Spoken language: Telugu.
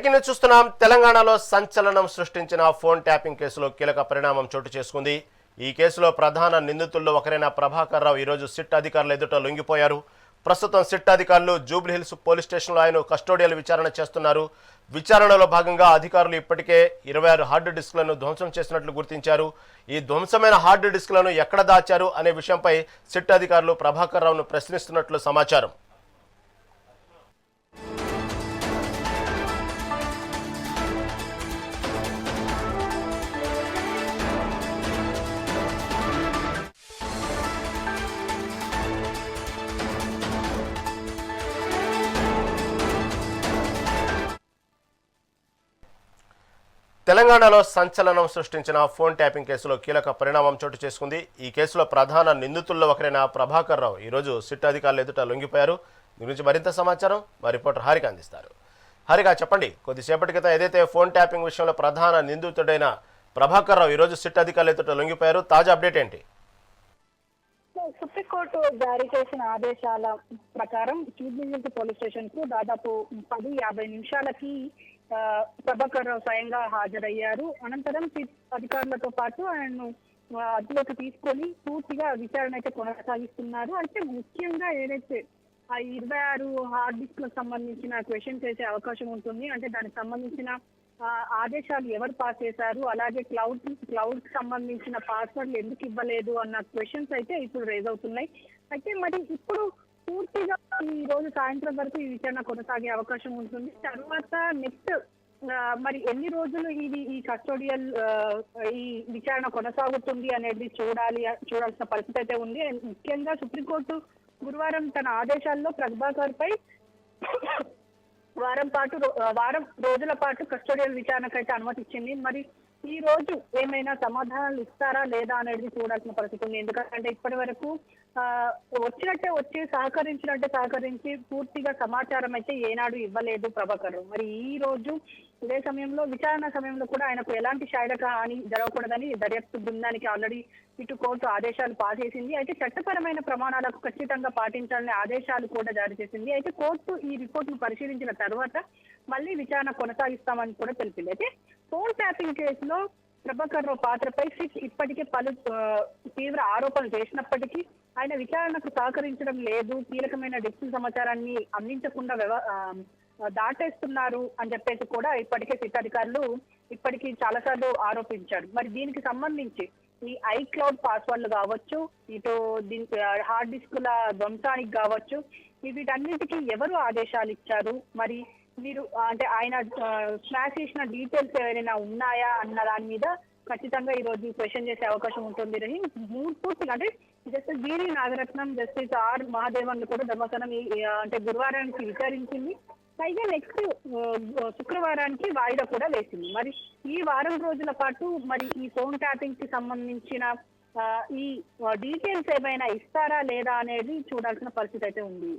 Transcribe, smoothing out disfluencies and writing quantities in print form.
బ్రేకింగ్ న్యూస్ చూస్తున్నాం. తెలంగాణలో సంచలనం సృష్టించిన ఫోన్ ట్యాపింగ్ కేసులో కీలక పరిణామం చోటు చేసుకుంది. ఈ కేసులో ప్రధాన నిందితుల్లో ఒకరైన ప్రభాకర్ రావు ఈరోజు సిట్ అధికారుల ఎదుట లొంగిపోయారు. ప్రస్తుతం సిట్ అధికారులు జూబ్లీహిల్స్ పోలీస్ స్టేషన్లో ఆయన కస్టోడియల్ విచారణ చేస్తున్నారు. విచారణలో భాగంగా అధికారులు ఇప్పటికే 26 హార్డ్ డిస్క్లను ధ్వంసం చేసినట్లు గుర్తించారు. ఈ ధ్వంసమైన హార్డ్ డిస్క్లను ఎక్కడ దాచారు అనే విషయంపై సిట్ అధికారులు ప్రభాకర్ రావును ప్రశ్నిస్తున్నట్లు సమాచారం. తెలంగాణలో సంచలనం సృష్టించిన ఫోన్ ట్యాపింగ్ కేసులో కీలక పరిణామం చోటు చేసుకుంది. ఈ కేసులో ప్రధాన నిందితుల్లో ఒకరైన ప్రభాకర్ రావు ఈరోజు సిట్ అధికారుల ఎదుట లొంగిపోయారు. దీని గురించి మరింత సమాచారం మా రిపోర్టర్ హారిక అందిస్తారు. హారిక, చెప్పండి, కొద్దిసేపటి క్రితం ఏదైతే ఫోన్ ట్యాపింగ్ విషయంలో ప్రధాన నిందితుడైన ప్రభాకర్ రావు ఈరోజు సిట్ అధికారుల ఎదుట లొంగిపోయారు, తాజా అప్డేట్ ఏంటి? సుప్రీంకోర్టు జారీ చేసిన ఆదేశాల ప్రకారం జూబ్లీహిల్స్ పోలీస్ స్టేషన్ కు దాదాపు 10:50 నిమిషాలకి ప్రభాకర్ రావు స్వయంగా హాజరయ్యారు. అనంతరం అధికారులతో పాటు ఆయన్ను అదుపులోకి తీసుకొని పూర్తిగా విచారణ అయితే కొనసాగిస్తున్నారు. అయితే ముఖ్యంగా ఏదైతే ఆ 26 హార్డ్ డిస్క్ లకు సంబంధించిన క్వశ్చన్స్ చేసే అవకాశం ఉంటుంది. అంటే దానికి సంబంధించిన ఆదేశాలు ఎవరు పాస్ చేశారు, అలాగే క్లౌడ్ సంబంధించిన పాస్వర్డ్లు ఎందుకు ఇవ్వలేదు అన్న క్వశ్చన్స్ అయితే ఇప్పుడు రేజ్ అవుతున్నాయి. అయితే మరి ఇప్పుడు పూర్తిగా ఈ రోజు సాయంత్రం వరకు ఈ విచారణ కొనసాగే అవకాశం ఉంటుంది. తర్వాత నెక్స్ట్ మరి ఎన్ని రోజులు ఈ కస్టోడియల్ ఈ విచారణ కొనసాగుతుంది అనేది చూడాల్సిన పరిస్థితి అయితే ఉంది. ముఖ్యంగా సుప్రీంకోర్టు గురువారం తన ఆదేశాల్లో ప్రభాకర్ పై వారం రోజుల పాటు కస్టోడియల్ విచారణకు అయితే అనుమతి ఇచ్చింది. మరి ఈ రోజు ఏమైనా సమాధానాలు ఇస్తారా లేదా అనేది చూడాల్సిన పరిస్థితి ఉంది. ఎందుకంటే ఇప్పటి వరకు వచ్చినట్టే వచ్చి సహకరించి పూర్తిగా సమాచారం అయితే ఏనాడు ఇవ్వలేదు ప్రభాకర్. మరి ఈ రోజు ఇదే సమయంలో విచారణ సమయంలో కూడా ఆయనకు ఎలాంటి శారీరక హాని జరగకూడదని దర్యాప్తు బృందానికి ఆల్రెడీ ఇటు కోర్టు ఆదేశాలు పాస్ చేసింది. అయితే చట్టపరమైన ప్రమాణాలకు ఖచ్చితంగా పాటించాలని ఆదేశాలు కూడా జారీ చేసింది. అయితే కోర్టు ఈ రిపోర్ట్ ను పరిశీలించిన తర్వాత మళ్ళీ విచారణ కొనసాగిస్తామని కూడా తెలిపింది. అయితే ఫోన్ ట్యాపింగ్ కేసులో ప్రభాకర్ రావు పాత్రపై సిట్ ఇప్పటికే పలు తీవ్ర ఆరోపణలు చేసినప్పటికీ ఆయన విచారణకు సహకరించడం లేదు, కీలకమైన డిజిటల్ సమాచారాన్ని అందించకుండా దాటేస్తున్నారు అని చెప్పేసి కూడా ఇప్పటికే సిట్ అధికారులు ఇప్పటికీ చాలాసార్లు ఆరోపించారు. మరి దీనికి సంబంధించి ఈ ఐక్లౌడ్ పాస్వర్డ్లు కావచ్చు, ఇటు దీనికి హార్డ్ డిస్కుల ధ్వంసానికి కావచ్చు, వీటన్నిటికీ ఎవరు ఆదేశాలు ఇచ్చారు, మరి మీరు అంటే ఆయన స్మాష్ చేసిన డీటెయిల్స్ ఏమైనా ఉన్నాయా అన్న దాని మీద ఖచ్చితంగా ఈ రోజు క్వశ్చన్ చేసే అవకాశం ఉంటుంది. పూర్తిగా అంటే జస్టిస్ బీరి నాగరత్నం, జస్టిస్ ఆర్ మహాదేవన్ కూడా ధర్మాసనం అంటే గురువారానికి విచారించింది. పైగా నెక్స్ట్ శుక్రవారానికి వాయిదా కూడా వేసింది. మరి ఈ వారం రోజుల పాటు మరి ఈ ఫోన్ ట్యాపింగ్ కి సంబంధించిన ఈ డీటెయిల్స్ ఏమైనా ఇస్తారా లేదా అనేది చూడాల్సిన పరిస్థితి అయితే ఉంది.